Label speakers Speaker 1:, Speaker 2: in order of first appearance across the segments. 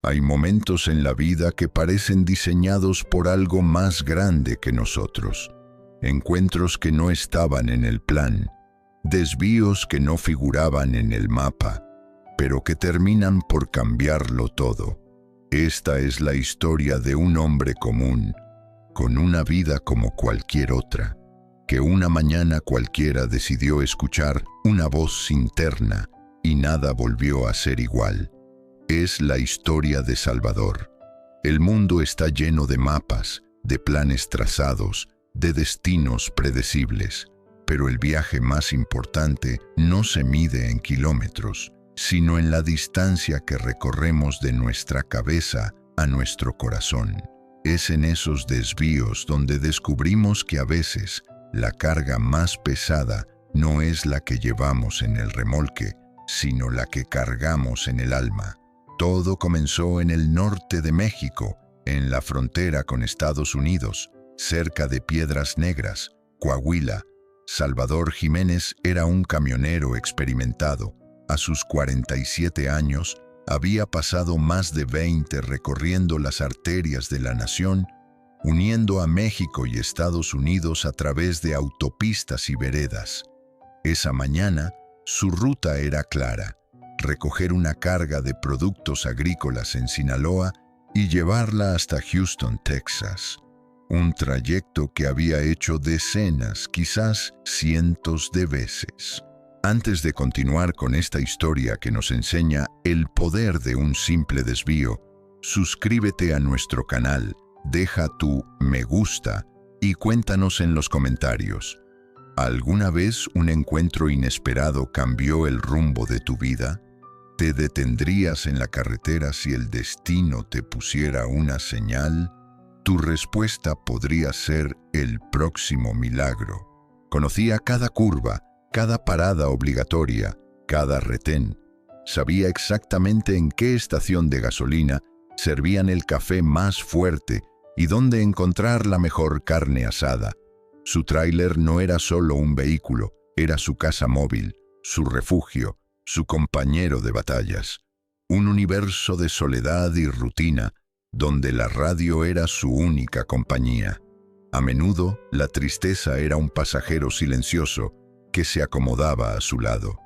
Speaker 1: Hay momentos en la vida que parecen diseñados por algo más grande que nosotros. Encuentros que no estaban en el plan, desvíos que no figuraban en el mapa, pero que terminan por cambiarlo todo. Esta es la historia de un hombre común, con una vida como cualquier otra, que una mañana cualquiera decidió escuchar una voz interna y nada volvió a ser igual. Es la historia de Salvador. El mundo está lleno de mapas, de planes trazados, de destinos predecibles, pero el viaje más importante no se mide en kilómetros, sino en la distancia que recorremos de nuestra cabeza a nuestro corazón. Es en esos desvíos donde descubrimos que a veces la carga más pesada no es la que llevamos en el remolque, sino la que cargamos en el alma. Todo comenzó en el norte de México, en la frontera con Estados Unidos, cerca de Piedras Negras, Coahuila. Salvador Jiménez era un camionero experimentado. A sus 47 años, había pasado más de 20 recorriendo las arterias de la nación, uniendo a México y Estados Unidos a través de autopistas y veredas. Esa mañana, su ruta era clara: recoger una carga de productos agrícolas en Sinaloa y llevarla hasta Houston, Texas. Un trayecto que había hecho decenas, quizás cientos de veces. Antes de continuar con esta historia que nos enseña el poder de un simple desvío, suscríbete a nuestro canal, deja tu me gusta y cuéntanos en los comentarios. ¿Alguna vez un encuentro inesperado cambió el rumbo de tu vida? ¿Te detendrías en la carretera si el destino te pusiera una señal? Tu respuesta podría ser el próximo milagro. Conocía cada curva, cada parada obligatoria, cada retén. Sabía exactamente en qué estación de gasolina servían el café más fuerte y dónde encontrar la mejor carne asada. Su tráiler no era solo un vehículo, era su casa móvil, su refugio, su compañero de batallas. Un universo de soledad y rutina, donde la radio era su única compañía. A menudo, la tristeza era un pasajero silencioso que se acomodaba a su lado.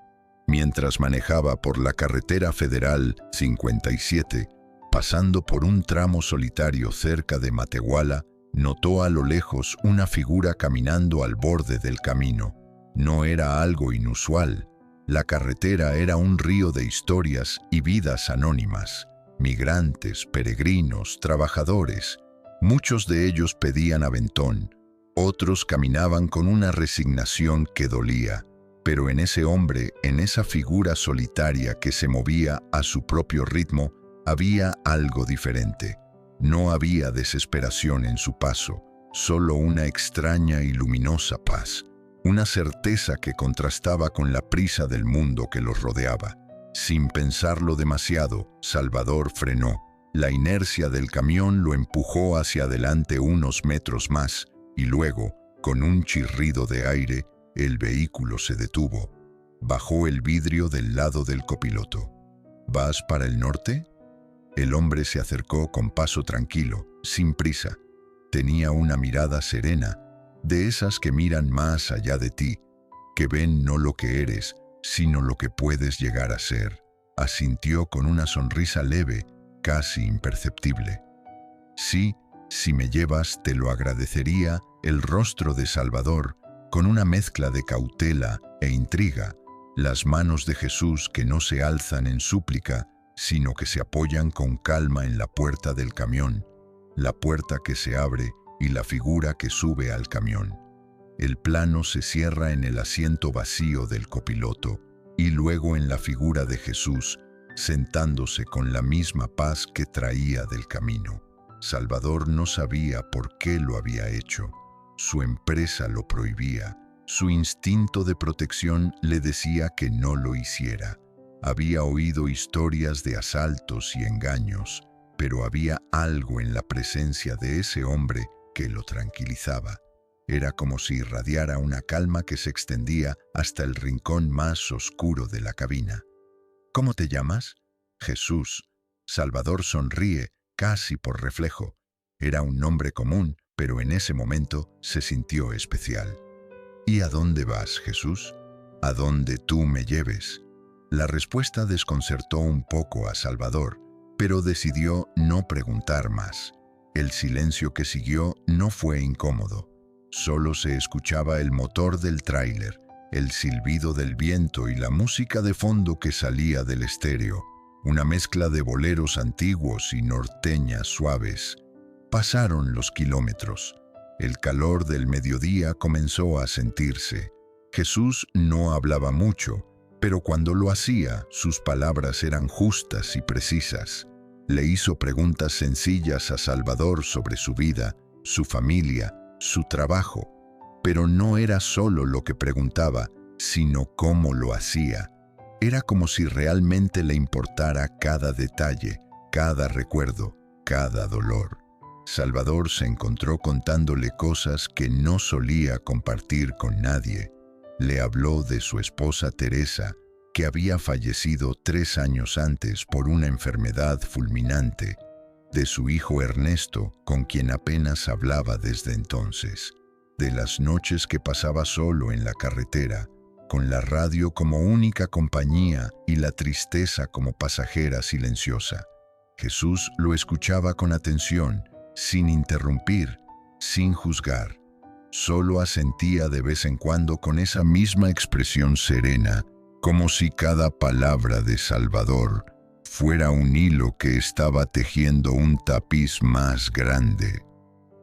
Speaker 1: Mientras manejaba por la carretera federal 57, pasando por un tramo solitario cerca de Matehuala, notó a lo lejos una figura caminando al borde del camino. No era algo inusual. La carretera era un río de historias y vidas anónimas. Migrantes, peregrinos, trabajadores. Muchos de ellos pedían aventón. Otros caminaban con una resignación que dolía. Pero en ese hombre, en esa figura solitaria que se movía a su propio ritmo, había algo diferente. No había desesperación en su paso, solo una extraña y luminosa paz. Una certeza que contrastaba con la prisa del mundo que los rodeaba. Sin pensarlo demasiado, Salvador frenó. La inercia del camión lo empujó hacia adelante unos metros más, y luego, con un chirrido de aire, el vehículo se detuvo. Bajó el vidrio del lado del copiloto. ¿Vas para el norte? El hombre se acercó con paso tranquilo, sin prisa. Tenía una mirada serena, de esas que miran más allá de ti, que ven no lo que eres, sino lo que puedes llegar a ser. Asintió con una sonrisa leve, casi imperceptible. Sí, si me llevas, te lo agradecería. El rostro de Salvador, con una mezcla de cautela e intriga, las manos de Jesús que no se alzan en súplica, sino que se apoyan con calma en la puerta del camión, la puerta que se abre y la figura que sube al camión. El plano se cierra en el asiento vacío del copiloto y luego en la figura de Jesús, sentándose con la misma paz que traía del camino. Salvador no sabía por qué lo había hecho. Su empresa lo prohibía. Su instinto de protección le decía que no lo hiciera. Había oído historias de asaltos y engaños, pero había algo en la presencia de ese hombre que lo tranquilizaba. Era como si irradiara una calma que se extendía hasta el rincón más oscuro de la cabina. ¿Cómo te llamas? Jesús. Salvador sonríe, casi por reflejo. Era un nombre común, pero en ese momento se sintió especial. ¿Y a dónde vas, Jesús? ¿A dónde tú me lleves? La respuesta desconcertó un poco a Salvador, pero decidió no preguntar más. El silencio que siguió no fue incómodo. Solo se escuchaba el motor del tráiler, el silbido del viento y la música de fondo que salía del estéreo, una mezcla de boleros antiguos y norteñas suaves. Pasaron los kilómetros. El calor del mediodía comenzó a sentirse. Jesús no hablaba mucho, pero cuando lo hacía, sus palabras eran justas y precisas. Le hizo preguntas sencillas a Salvador sobre su vida, su familia, su trabajo. Pero no era solo lo que preguntaba, sino cómo lo hacía. Era como si realmente le importara cada detalle, cada recuerdo, cada dolor. Salvador se encontró contándole cosas que no solía compartir con nadie. Le habló de su esposa Teresa, que había fallecido 3 años antes por una enfermedad fulminante, de su hijo Ernesto, con quien apenas hablaba desde entonces, de las noches que pasaba solo en la carretera, con la radio como única compañía y la tristeza como pasajera silenciosa. Jesús lo escuchaba con atención, sin interrumpir, sin juzgar. Solo asentía de vez en cuando con esa misma expresión serena, como si cada palabra de Salvador fuera un hilo que estaba tejiendo un tapiz más grande.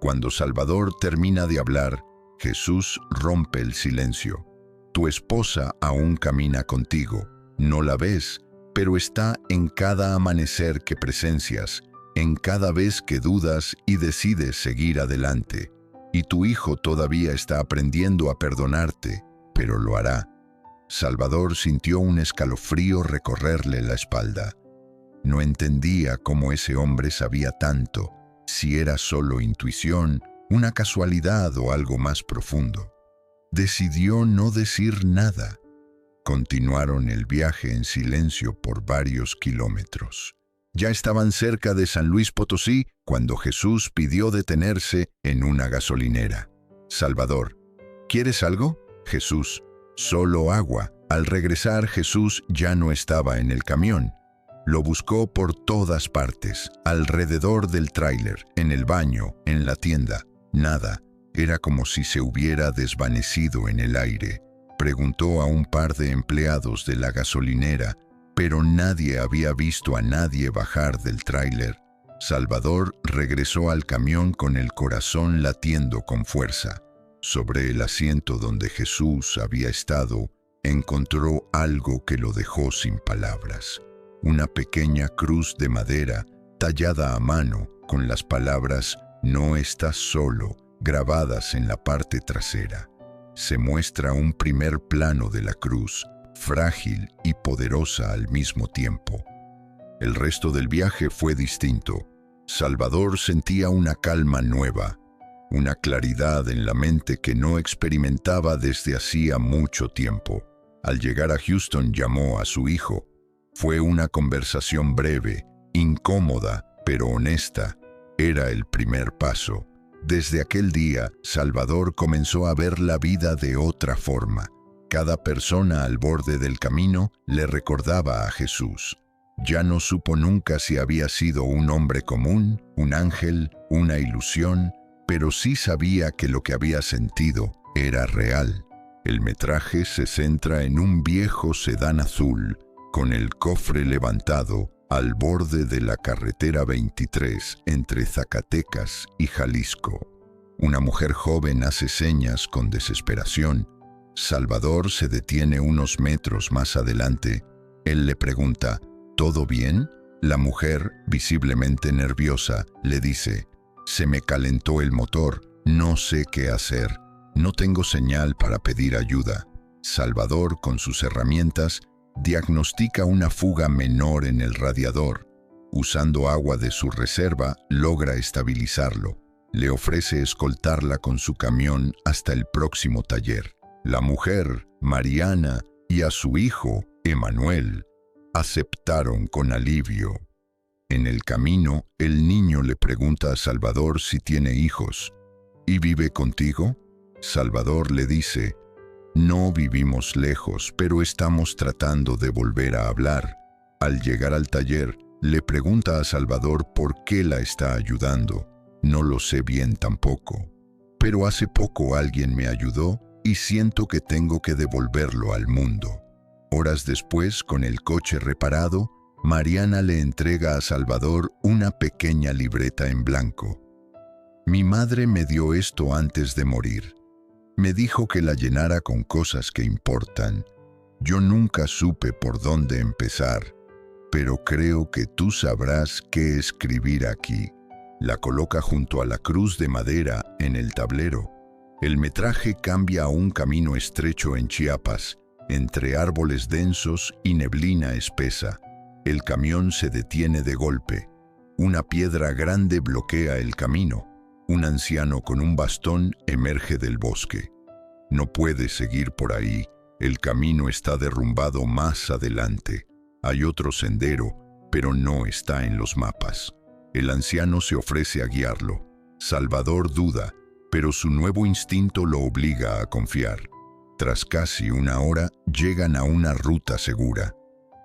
Speaker 1: Cuando Salvador termina de hablar, Jesús rompe el silencio. Tu esposa aún camina contigo, no la ves, pero está en cada amanecer que presencias, en cada vez que dudas y decides seguir adelante. Y tu hijo todavía está aprendiendo a perdonarte, pero lo hará. Salvador sintió un escalofrío recorrerle la espalda. No entendía cómo ese hombre sabía tanto, si era solo intuición, una casualidad o algo más profundo. Decidió no decir nada. Continuaron el viaje en silencio por varios kilómetros. Ya estaban cerca de San Luis Potosí cuando Jesús pidió detenerse en una gasolinera. Salvador, ¿quieres algo? Jesús, solo agua. Al regresar, Jesús ya no estaba en el camión. Lo buscó por todas partes, alrededor del tráiler, en el baño, en la tienda. Nada. Era como si se hubiera desvanecido en el aire. Preguntó a un par de empleados de la gasolinera, pero nadie había visto a nadie bajar del tráiler. Salvador regresó al camión con el corazón latiendo con fuerza. Sobre el asiento donde Jesús había estado, encontró algo que lo dejó sin palabras. Una pequeña cruz de madera, tallada a mano, con las palabras «No estás solo», grabadas en la parte trasera. Se muestra un primer plano de la cruz, frágil y poderosa al mismo tiempo. El resto del viaje fue distinto. Salvador sentía una calma nueva, una claridad en la mente que no experimentaba desde hacía mucho tiempo. Al llegar a Houston llamó a su hijo. Fue una conversación breve, incómoda, pero honesta. Era el primer paso. Desde aquel día, Salvador comenzó a ver la vida de otra forma. Cada persona al borde del camino le recordaba a Jesús. Ya no supo nunca si había sido un hombre común, un ángel, una ilusión, pero sí sabía que lo que había sentido era real. El metraje se centra en un viejo sedán azul, con el cofre levantado, al borde de la carretera 23 entre Zacatecas y Jalisco. Una mujer joven hace señas con desesperación. Salvador se detiene unos metros más adelante. Él le pregunta, ¿todo bien? La mujer, visiblemente nerviosa, le dice, se me calentó el motor, no sé qué hacer, no tengo señal para pedir ayuda. Salvador, con sus herramientas, diagnostica una fuga menor en el radiador. Usando agua de su reserva, logra estabilizarlo. Le ofrece escoltarla con su camión hasta el próximo taller. La mujer, Mariana, y a su hijo, Emanuel, aceptaron con alivio. En el camino, el niño le pregunta a Salvador si tiene hijos. ¿Y vive contigo? Salvador le dice, no vivimos lejos, pero estamos tratando de volver a hablar. Al llegar al taller, le pregunta a Salvador por qué la está ayudando. No lo sé bien tampoco, pero hace poco alguien me ayudó y siento que tengo que devolverlo al mundo. Horas después, con el coche reparado, Mariana le entrega a Salvador una pequeña libreta en blanco. Mi madre me dio esto antes de morir. Me dijo que la llenara con cosas que importan. Yo nunca supe por dónde empezar, pero creo que tú sabrás qué escribir aquí. La coloca junto a la cruz de madera en el tablero. El metraje cambia a un camino estrecho en Chiapas, entre árboles densos y neblina espesa. El camión se detiene de golpe. Una piedra grande bloquea el camino. Un anciano con un bastón emerge del bosque. No puede seguir por ahí. El camino está derrumbado más adelante. Hay otro sendero, pero no está en los mapas. El anciano se ofrece a guiarlo. Salvador duda, pero su nuevo instinto lo obliga a confiar. Tras casi una hora, llegan a una ruta segura.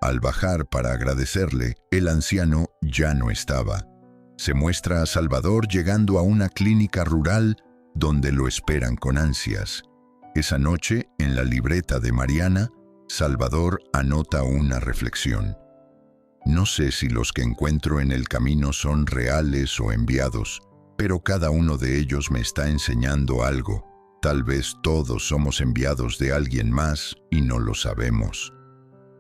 Speaker 1: Al bajar para agradecerle, el anciano ya no estaba. Se muestra a Salvador llegando a una clínica rural donde lo esperan con ansias. Esa noche, en la libreta de Mariana, Salvador anota una reflexión. No sé si los que encuentro en el camino son reales o enviados, pero cada uno de ellos me está enseñando algo. Tal vez todos somos enviados de alguien más y no lo sabemos.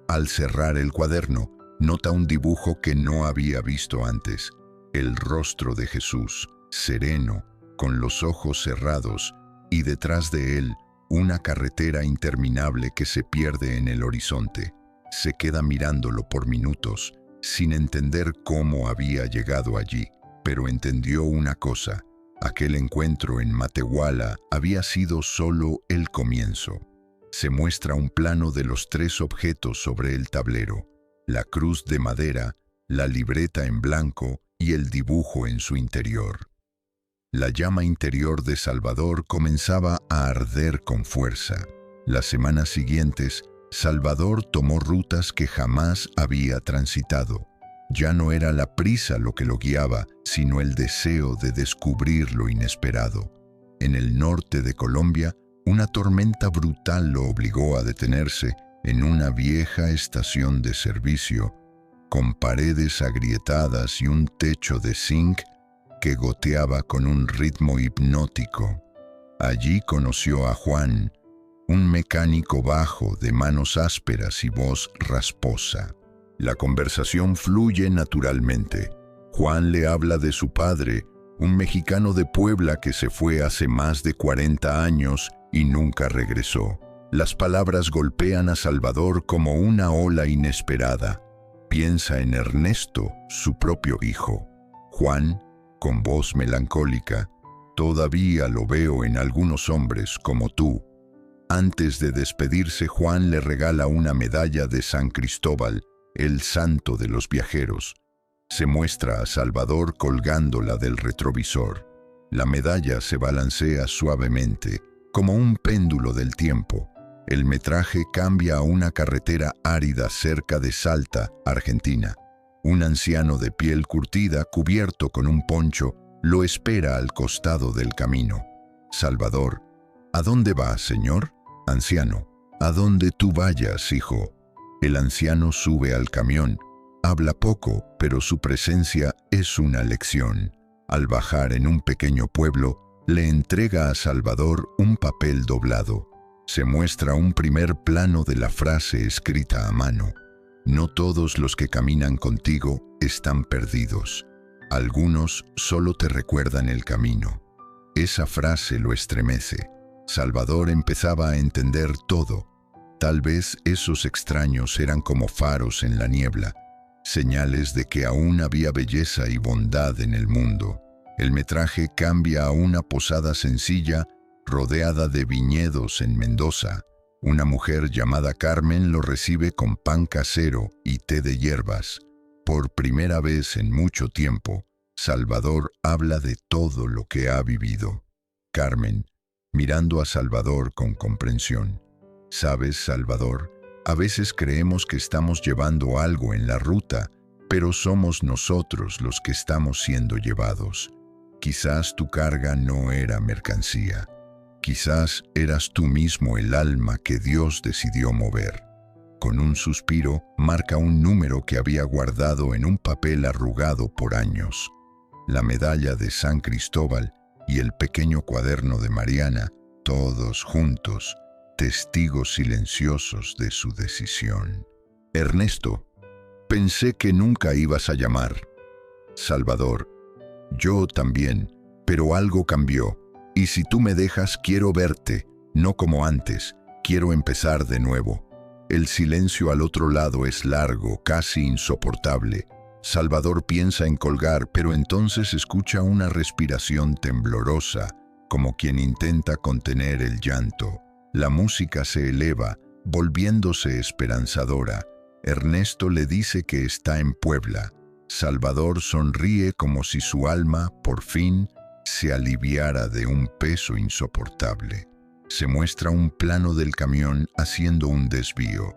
Speaker 1: Al cerrar el cuaderno, nota un dibujo que no había visto antes. El rostro de Jesús, sereno, con los ojos cerrados, y detrás de él, una carretera interminable que se pierde en el horizonte. Se queda mirándolo por minutos, sin entender cómo había llegado allí, pero entendió una cosa: aquel encuentro en Matehuala había sido solo el comienzo. Se muestra un plano de los 3 objetos sobre el tablero: la cruz de madera, la libreta en blanco y el dibujo en su interior. La llama interior de Salvador comenzaba a arder con fuerza. Las semanas siguientes, Salvador tomó rutas que jamás había transitado. Ya no era la prisa lo que lo guiaba, sino el deseo de descubrir lo inesperado. En el norte de Colombia, una tormenta brutal lo obligó a detenerse en una vieja estación de servicio, con paredes agrietadas y un techo de zinc que goteaba con un ritmo hipnótico. Allí conoció a Juan, un mecánico bajo de manos ásperas y voz rasposa. La conversación fluye naturalmente. Juan le habla de su padre, un mexicano de Puebla que se fue hace más de 40 años y nunca regresó. Las palabras golpean a Salvador como una ola inesperada. Piensa en Ernesto, su propio hijo. Juan, con voz melancólica: todavía lo veo en algunos hombres como tú. Antes de despedirse, Juan le regala una medalla de San Cristóbal, el santo de los viajeros. Se muestra a Salvador colgándola del retrovisor. La medalla se balancea suavemente, como un péndulo del tiempo. El metraje cambia a una carretera árida cerca de Salta, Argentina. Un anciano de piel curtida, cubierto con un poncho, lo espera al costado del camino. Salvador: ¿a dónde va, señor? Anciano: a donde tú vayas, hijo. El anciano sube al camión. Habla poco, pero su presencia es una lección. Al bajar en un pequeño pueblo, le entrega a Salvador un papel doblado. Se muestra un primer plano de la frase escrita a mano: no todos los que caminan contigo están perdidos. Algunos solo te recuerdan el camino. Esa frase lo estremece. Salvador empezaba a entender todo. Tal vez esos extraños eran como faros en la niebla, señales de que aún había belleza y bondad en el mundo. El metraje cambia a una posada sencilla, rodeada de viñedos en Mendoza. Una mujer llamada Carmen lo recibe con pan casero y té de hierbas. Por primera vez en mucho tiempo, Salvador habla de todo lo que ha vivido. Carmen, mirando a Salvador con comprensión. ¿Sabes, Salvador? A veces creemos que estamos llevando algo en la ruta, pero somos nosotros los que estamos siendo llevados. Quizás tu carga no era mercancía. Quizás eras tú mismo el alma que Dios decidió mover. Con un suspiro, marca un número que había guardado en un papel arrugado por años. La medalla de San Cristóbal y el pequeño cuaderno de Mariana, todos juntos, testigos silenciosos de su decisión. Ernesto, pensé que nunca ibas a llamar. Salvador, yo también, pero algo cambió. Y si tú me dejas, quiero verte, no como antes, quiero empezar de nuevo. El silencio al otro lado es largo, casi insoportable. Salvador piensa en colgar, pero entonces escucha una respiración temblorosa, como quien intenta contener el llanto. La música se eleva, volviéndose esperanzadora. Ernesto le dice que está en Puebla. Salvador sonríe como si su alma, por fin, se aliviara de un peso insoportable. Se muestra un plano del camión haciendo un desvío.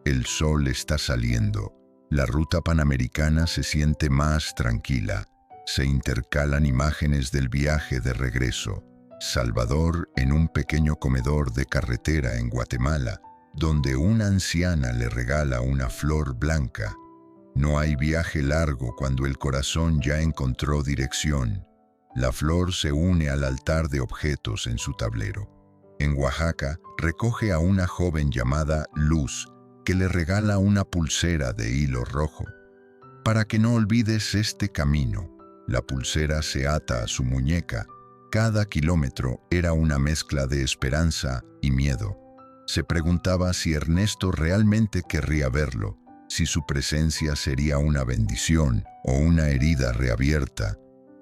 Speaker 1: El sol está saliendo. La ruta panamericana se siente más tranquila. Se intercalan imágenes del viaje de regreso. Salvador en un pequeño comedor de carretera en Guatemala, donde una anciana le regala una flor blanca. No hay viaje largo cuando el corazón ya encontró dirección. La flor se une al altar de objetos en su tablero. En Oaxaca, recoge a una joven llamada Luz, que le regala una pulsera de hilo rojo. Para que no olvides este camino. La pulsera se ata a su muñeca. Cada kilómetro era una mezcla de esperanza y miedo. Se preguntaba si Ernesto realmente querría verlo, si su presencia sería una bendición o una herida reabierta,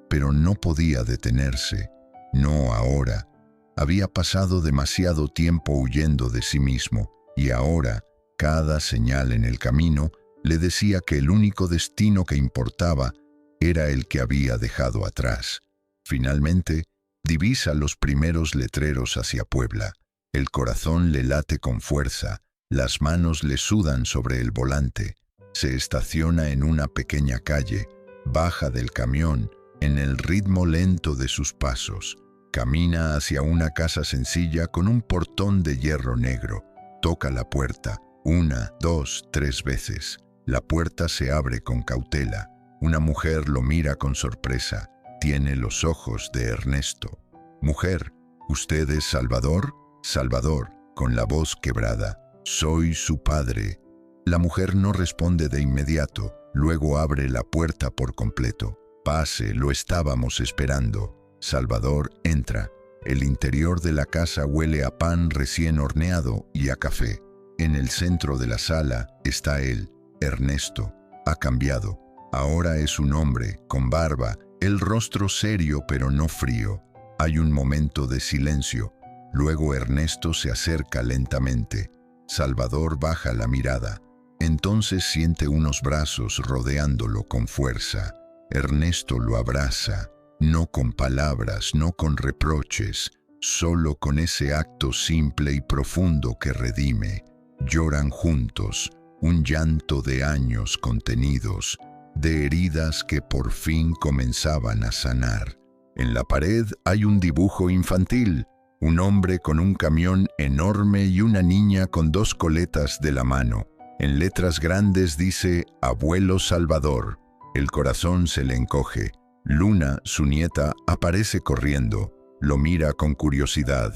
Speaker 1: pero no podía detenerse. No ahora. Había pasado demasiado tiempo huyendo de sí mismo, y ahora, cada señal en el camino le decía que el único destino que importaba era el que había dejado atrás. Finalmente, divisa los primeros letreros hacia Puebla. El corazón le late con fuerza, las manos le sudan sobre el volante. Se estaciona en una pequeña calle, baja del camión, en el ritmo lento de sus pasos. Camina hacia una casa sencilla con un portón de hierro negro. Toca la puerta, 1, 2, 3 veces. La puerta se abre con cautela. Una mujer lo mira con sorpresa. Tiene los ojos de Ernesto. Mujer, ¿usted es Salvador? Salvador, con la voz quebrada. Soy su padre. La mujer no responde de inmediato, luego abre la puerta por completo. Pase, lo estábamos esperando. Salvador entra. El interior de la casa huele a pan recién horneado y a café. En el centro de la sala está él, Ernesto. Ha cambiado. Ahora es un hombre, con barba, el rostro serio pero no frío. Hay un momento de silencio. Luego Ernesto se acerca lentamente. Salvador baja la mirada. Entonces siente unos brazos rodeándolo con fuerza. Ernesto lo abraza. No con palabras, no con reproches, solo con ese acto simple y profundo que redime. Lloran juntos, un llanto de años contenidos, de heridas que por fin comenzaban a sanar. En la pared hay un dibujo infantil, un hombre con un camión enorme y una niña con 2 coletas de la mano. En letras grandes dice Abuelo Salvador. El corazón se le encoge. Luna, su nieta, aparece corriendo. Lo mira con curiosidad.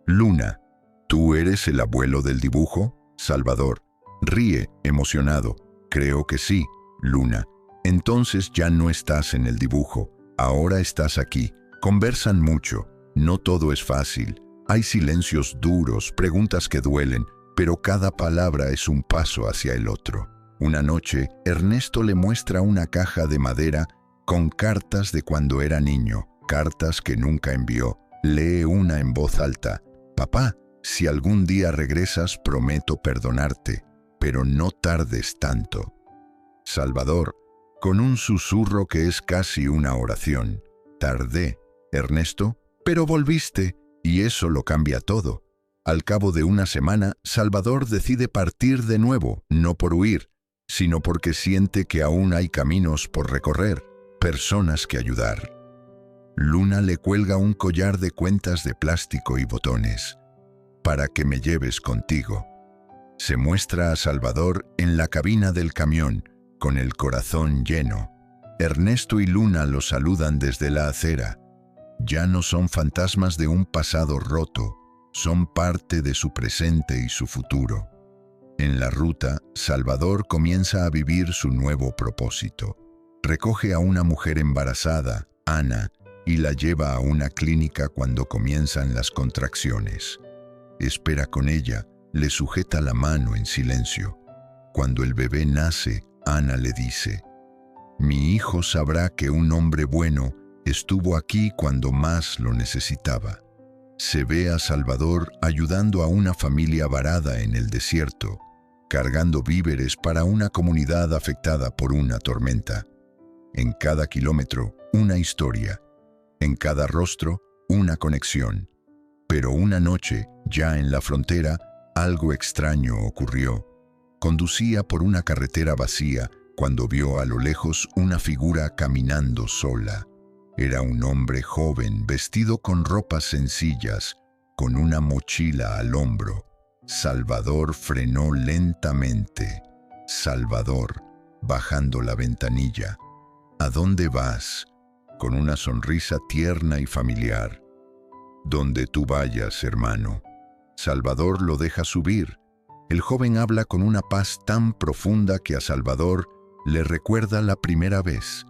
Speaker 1: Luna, ¿tú eres el abuelo del dibujo? Salvador ríe, emocionado. Creo que sí, Luna. Entonces ya no estás en el dibujo. Ahora estás aquí. Conversan mucho. No todo es fácil. Hay silencios duros, preguntas que duelen, pero cada palabra es un paso hacia el otro. Una noche, Ernesto le muestra una caja de madera con cartas de cuando era niño, cartas que nunca envió. Lee una en voz alta. Papá, si algún día regresas, prometo perdonarte, pero no tardes tanto. Salvador, con un susurro que es casi una oración. Tardé, Ernesto, pero volviste, y eso lo cambia todo. Al cabo de una semana, Salvador decide partir de nuevo, no por huir, sino porque siente que aún hay caminos por recorrer, personas que ayudar. Luna le cuelga un collar de cuentas de plástico y botones. Para que me lleves contigo. Se muestra a Salvador en la cabina del camión, con el corazón lleno. Ernesto y Luna lo saludan desde la acera. Ya no son fantasmas de un pasado roto, son parte de su presente y su futuro. En la ruta, Salvador comienza a vivir su nuevo propósito. Recoge a una mujer embarazada, Ana, y la lleva a una clínica cuando comienzan las contracciones. Espera con ella, le sujeta la mano en silencio. Cuando el bebé nace, Ana le dice: «Mi hijo sabrá que un hombre bueno estuvo aquí cuando más lo necesitaba». Se ve a Salvador ayudando a una familia varada en el desierto, cargando víveres para una comunidad afectada por una tormenta. En cada kilómetro, una historia. En cada rostro, una conexión. Pero una noche, ya en la frontera, algo extraño ocurrió. Conducía por una carretera vacía cuando vio a lo lejos una figura caminando sola. Era un hombre joven, vestido con ropas sencillas, con una mochila al hombro. Salvador frenó lentamente. Salvador, bajando la ventanilla. «¿A dónde vas?», con una sonrisa tierna y familiar. «Donde tú vayas, hermano». Salvador lo deja subir. El joven habla con una paz tan profunda que a Salvador le recuerda la primera vez.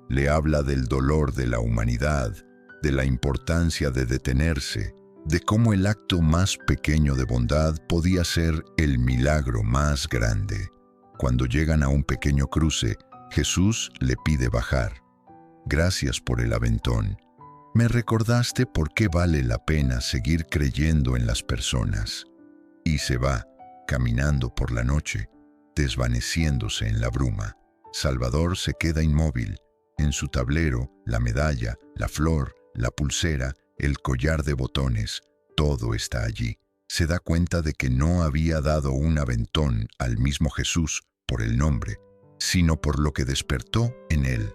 Speaker 1: Le habla del dolor de la humanidad, de la importancia de detenerse, de cómo el acto más pequeño de bondad podía ser el milagro más grande. Cuando llegan a un pequeño cruce, Jesús le pide bajar. «Gracias por el aventón. Me recordaste por qué vale la pena seguir creyendo en las personas». Y se va, caminando por la noche, desvaneciéndose en la bruma. Salvador se queda inmóvil. En su tablero, la medalla, la flor, la pulsera, el collar de botones, todo está allí. Se da cuenta de que no había dado un aventón al mismo Jesús por el nombre, sino por lo que despertó en él.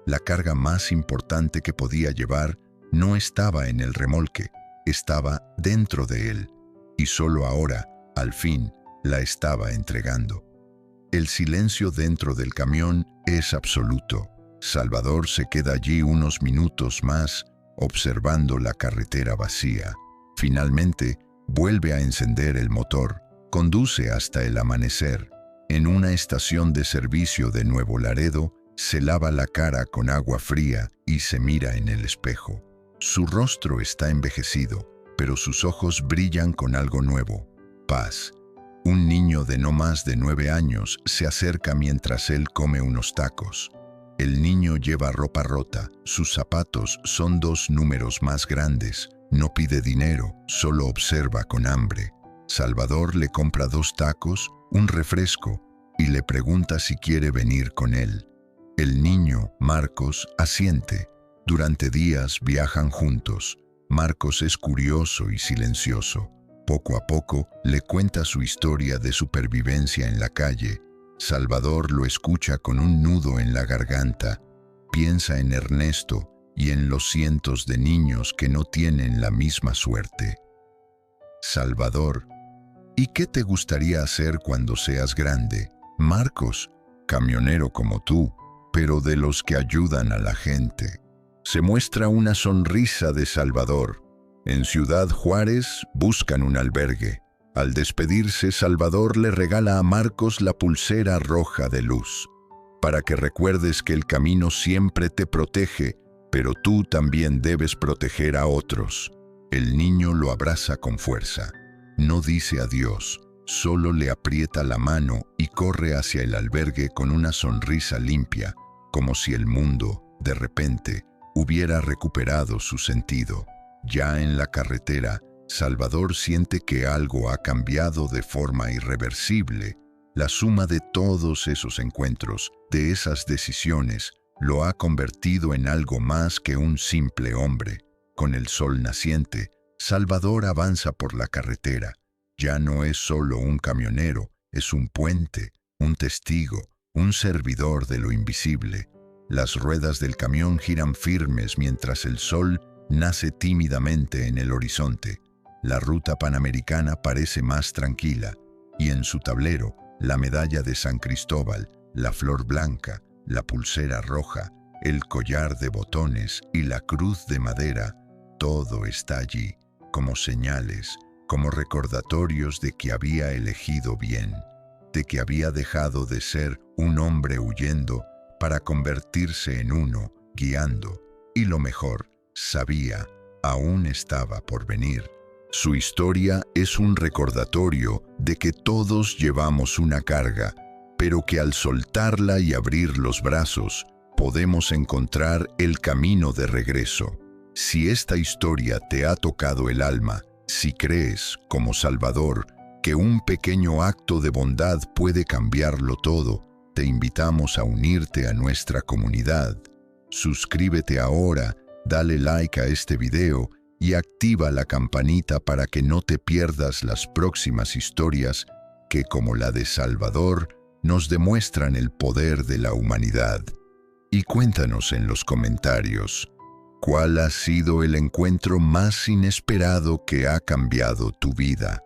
Speaker 1: La carga más importante que podía llevar no estaba en el remolque, estaba dentro de él, y solo ahora, al fin, la estaba entregando. El silencio dentro del camión es absoluto. Salvador se queda allí unos minutos más, observando la carretera vacía. Finalmente, vuelve a encender el motor, conduce hasta el amanecer. En una estación de servicio de Nuevo Laredo, se lava la cara con agua fría y se mira en el espejo. Su rostro está envejecido, pero sus ojos brillan con algo nuevo: paz. Un niño de no más de 9 años se acerca mientras él come unos tacos. El niño lleva ropa rota, sus zapatos son 2 números más grandes, no pide dinero, solo observa con hambre. Salvador le compra 2 tacos, un refresco, y le pregunta si quiere venir con él. El niño, Marcos, asiente. Durante días viajan juntos. Marcos es curioso y silencioso. Poco a poco le cuenta su historia de supervivencia en la calle. Salvador lo escucha con un nudo en la garganta. Piensa en Ernesto y en los cientos de niños que no tienen la misma suerte. Salvador: «¿Y qué te gustaría hacer cuando seas grande?». Marcos: «Camionero como tú, pero de los que ayudan a la gente». Se muestra una sonrisa de Salvador. En Ciudad Juárez buscan un albergue. Al despedirse, Salvador le regala a Marcos la pulsera roja de luz, para que recuerdes que el camino siempre te protege, pero tú también debes proteger a otros. El niño lo abraza con fuerza. No dice adiós, solo le aprieta la mano y corre hacia el albergue con una sonrisa limpia, como si el mundo, de repente, hubiera recuperado su sentido. Ya en la carretera, Salvador siente que algo ha cambiado de forma irreversible. La suma de todos esos encuentros, de esas decisiones, lo ha convertido en algo más que un simple hombre. Con el sol naciente, Salvador avanza por la carretera. Ya no es solo un camionero, es un puente, un testigo, un servidor de lo invisible. Las ruedas del camión giran firmes mientras el sol nace tímidamente en el horizonte. La ruta panamericana parece más tranquila, y en su tablero, la medalla de San Cristóbal, la flor blanca, la pulsera roja, el collar de botones y la cruz de madera, todo está allí, como señales, como recordatorios de que había elegido bien, de que había dejado de ser un hombre huyendo para convertirse en uno, guiando, y lo mejor, sabía, aún estaba por venir. Su historia es un recordatorio de que todos llevamos una carga, pero que al soltarla y abrir los brazos, podemos encontrar el camino de regreso. Si esta historia te ha tocado el alma, si crees, como Salvador, que un pequeño acto de bondad puede cambiarlo todo, te invitamos a unirte a nuestra comunidad. Suscríbete ahora, dale like a este video y activa la campanita para que no te pierdas las próximas historias que, como la de Salvador, nos demuestran el poder de la humanidad. Y cuéntanos en los comentarios, ¿cuál ha sido el encuentro más inesperado que ha cambiado tu vida?